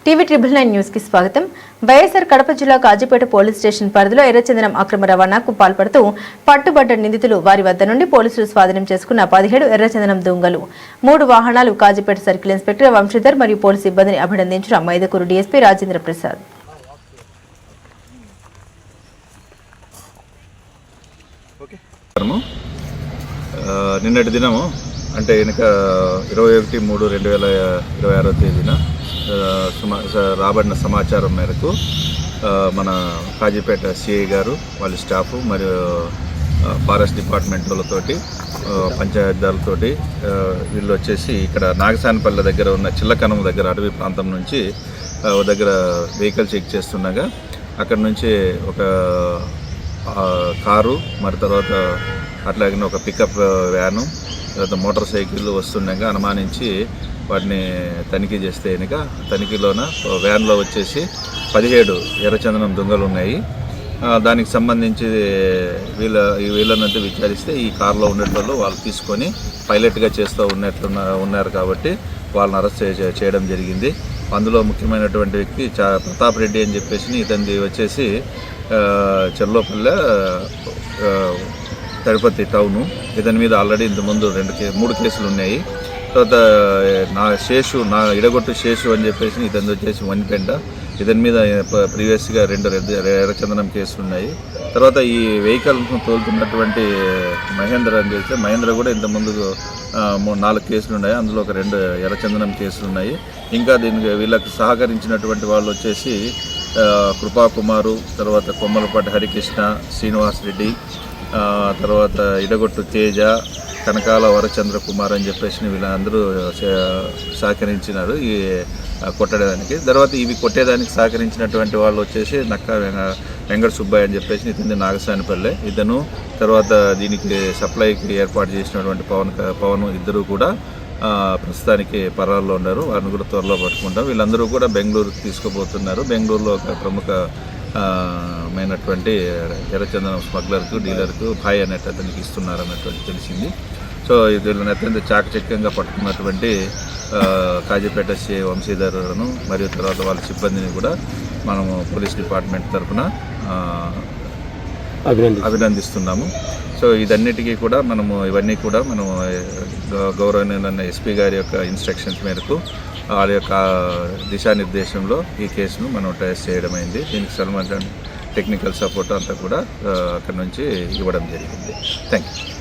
TV 999 news కి స్వాగతం. వైఎస్ఆర్ కడప జిల్లా కాజీపేట పోలీస్ స్టేషన్ పరిధిలో ఎర్రచందనం అక్రమ రవాణాకు పాల్పడుతూ పట్టుబడ్డ నిందితులు వారి వద్ద నుండి పోలీసులు స్వాధీనం చేసుకున్న 17 ఎర్రచందనం దొంగలు 3 వాహనాలు కాజీపేట సర్కిల్ ఇన్స్పెక్టర్ వంశీధర్ మరియు పోలీసు సిబ్బందిని అభినందించిన మైదకూరు డీఎస్పీ రాజేంద్ర ప్రసాద్. నిన్నటి దినము అంటే వెనుక 21/3/2026 తేదీన రాబడిన సమాచారం మేరకు మన కాజీపేట సిఐ గారు వాళ్ళ స్టాఫ్ మరియు ఫారెస్ట్ డిపార్ట్మెంట్ వాళ్ళతోటి పంచాయతీలతోటి వీళ్ళు వచ్చేసి ఇక్కడ నాగసానపల్లి దగ్గర ఉన్న చిల్లకనం దగ్గర అడవి ప్రాంతం నుంచి దగ్గర వెహికల్ చెక్ చేస్తుండగా అక్కడ నుంచి ఒక కారు మరి తర్వాత అట్లాగే ఒక పికప్ వ్యాను తర్వాత మోటార్ సైకిల్ వస్తుండగా అనుమానించి వాటిని తనిఖీ చేస్తే కనుక తనిఖీలోన వ్యాన్లో వచ్చేసి 17 ఎర్రచందనం దొంగలు ఉన్నాయి. దానికి సంబంధించి వీళ్ళనంతా విచారిస్తే ఈ కారులో ఉండేటోళ్ళు వాళ్ళు తీసుకొని పైలట్గా చేస్తూ ఉన్నారు కాబట్టి వాళ్ళని అరెస్ట్ చేయడం జరిగింది. అందులో ముఖ్యమైనటువంటి వ్యక్తి ప్రతాప్ రెడ్డి అని చెప్పేసి ఇతనిది వచ్చేసి చెర్లోపల్లె తిరుపతి టౌను. ఇతని మీద ఆల్రెడీ ఇంతకుముందు 3 కేసులు ఉన్నాయి. తర్వాత ఇడగొట్టు శేషు అని చెప్పేసి ఇతని వచ్చేసి వనిపెండ. ఇతని మీద ప్రీవియస్గా 2 ఎర్రచందనం కేసులు ఉన్నాయి. తర్వాత ఈ వెహికల్ తోలుతున్నటువంటి మహేంద్ర అని చేస్తే మహేంద్ర కూడా ఇంతకుముందు 4 కేసులు ఉన్నాయి. అందులో ఒక 2 ఎర్రచందనం కేసులు ఉన్నాయి. ఇంకా వీళ్ళకి సహకరించినటువంటి వాళ్ళు వచ్చేసి కృపాకుమారు, తర్వాత కొమ్మలపాటి హరికృష్ణ, శ్రీనివాస్ రెడ్డి, తర్వాత ఇడగొట్టు తేజ, కనకాల వరచంద్ర కుమార్ అని చెప్పేసి వీళ్ళందరూ సహకరించినారు ఈ కొట్టడానికి. తర్వాత ఇవి కొట్టేదానికి సహకరించినటువంటి వాళ్ళు వచ్చేసి నక్క వెంకట సుబ్బయ్య అని చెప్పేసి ఇతని నాగసానిపల్లె ఇతను, తర్వాత దీనికి సప్లైకి ఏర్పాటు చేసినటువంటి పవన్ ఇద్దరు కూడా ప్రస్తుతానికి పరాల్లో ఉన్నారు. వారిని కూడా త్వరలో పట్టుకుంటాం. వీళ్ళందరూ కూడా బెంగళూరుకి తీసుకుపోతున్నారు. బెంగళూరులో ఒక ప్రముఖ మైనటువంటి ఎర్రచందనం స్మగ్లర్కు డీలర్కు భాయ్ అనేటి అతనికి ఇస్తున్నారు అన్నటువంటి తెలిసింది. సో వీళ్ళని అత్యంత చాకచక్యంగా పట్టుకున్నటువంటి కాజీపేట సిఐ వంశీధర్ను మరియు తర్వాత వాళ్ళ సిబ్బందిని కూడా మనము పోలీస్ డిపార్ట్మెంట్ తరఫున అభినందిస్తున్నాము. సో ఇవన్నీ కూడా మనము గౌరవనీయులైన ఎస్పీ గారి యొక్క ఇన్స్ట్రక్షన్స్ మేరకు వాళ్ళ యొక్క దిశానిర్దేశంలో ఈ కేసును మనం ట్రేస్ చేయడం అయింది. దీనికి సంబంధించిన టెక్నికల్ సపోర్ట్ అంతా కూడా అక్కడ నుంచి ఇవ్వడం జరిగింది. Thank you.